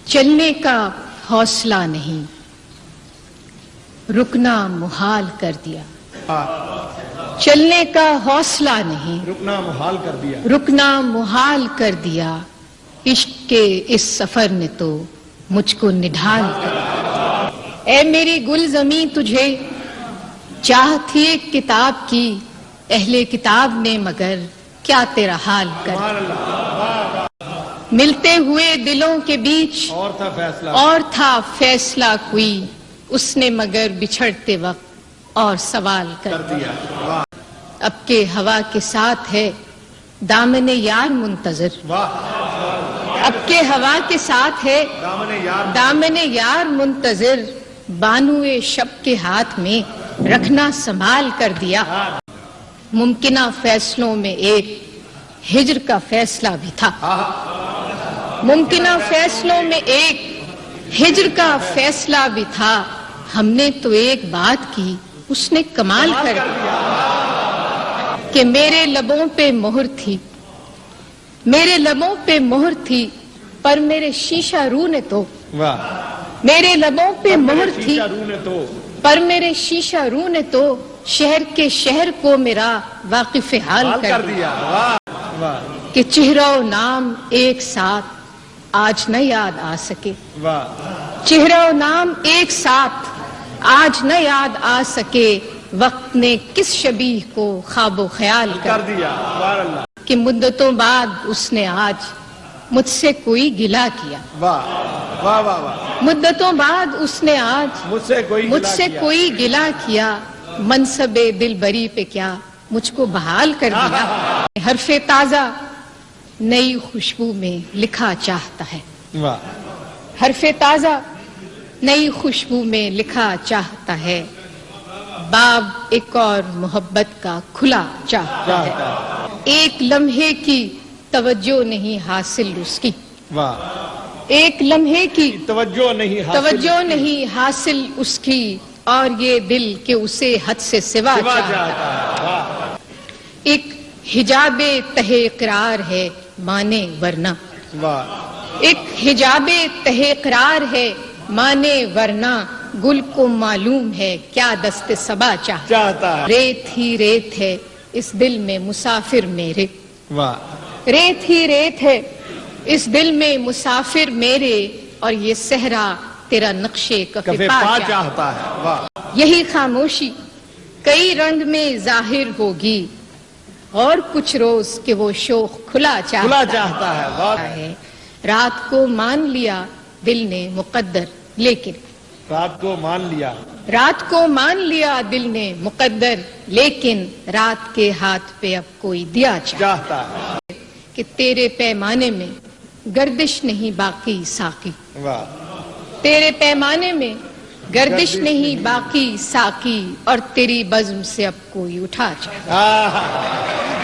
چلنے کا حوصلہ نہیں، رکنا محال کر دیا۔ چلنے کا حوصلہ نہیں، رکنا محال کر دیا۔ رکنا محال کر دیا۔ عشق کے اس سفر نے تو مجھ کو نڈھال کر دیا۔ اے میری گل زمیں تجھے چاہ تھی ایک کتاب کی، اہل کتاب نے مگر کیا تیرا حال کر دیا۔ ملتے ہوئے دلوں کے بیچ اور تھا فیصلہ کوئی، اس نے مگر بچھڑتے وقت اور سوال کر دیا۔ اب کے ہوا کے ساتھ ہے دامن یار منتظر، اب کے ہوا کے ساتھ ہے دامن یار منتظر، بانوئے شب کے ہاتھ میں رکھنا سنبھال کر دیا۔ ممکنہ فیصلوں میں ایک ہجر کا فیصلہ بھی تھا، ممکنہ فیصلوں میں ایک ہجر کا فیصلہ بھی تھا، ہم نے تو ایک بات کی اس نے کمال کر دیا کہ میرے لبوں پہ مہر تھی، میرے لبوں پہ مہر تھی، پر میرے شیشہ رو نے تو میرے لبوں پہ مہر تھی، پر میرے شیشہ رو نے تو شہر کے شہر کو میرا واقف حال کر دیا کہ چہرہ و نام ایک ساتھ آج نہ یاد آ سکے، چہرہ و نام ایک ساتھ آج نہ یاد آ سکے، وقت نے کس شبیہ کو خواب و خیال کر دیا کہ مدتوں بعد اس نے آج مجھ سے کوئی گلہ کیا، مدتوں بعد اس نے آج مجھ سے کوئی گلہ کیا، منصب دلبری پہ کیا مجھ کو بحال کر دیا۔ حرف تازہ نئی خوشبو میں لکھا چاہتا ہے، حرف تازہ نئی خوشبو میں لکھا چاہتا ہے، باب ایک اور محبت کا کھلا چاہتا ہے۔ ایک لمحے کی توجہ نہیں حاصل اس کی، ایک لمحے کی توجہ نہیں حاصل اس کی، اور یہ دل کہ اسے حد سے سوا چاہتا ہے۔ ایک حجاب تہ اقرار ہے مانے ورنہ، ایک حجاب تہ اقرار ہے مانے ورنہ، گل کو معلوم ہے کیا دست صبا چاہتا ہے۔ ریت ہی ریت ہے اس دل میں مسافر میرے، ریت ہی ریت ہے اس دل میں مسافر میرے، اور یہ صحرا تیرا نقشے کف پا چاہتا ہے۔ یہی خاموشی کئی رنگ میں ظاہر ہوگی، اور کچھ روز کہ وہ شوق کھلا چاہتا ہے۔ رات کو مان لیا دل نے مقدر، لیکن رات کو مان لیا دل نے مقدر، لیکن رات کے ہاتھ پہ اب کوئی دیا چاہتا ہے کہ تیرے پیمانے میں گردش نہیں باقی ساقی، تیرے پیمانے میں گردش نہیں باقی ساقی، اور تیری بزم سے اب کوئی اٹھا چاہتا ہے۔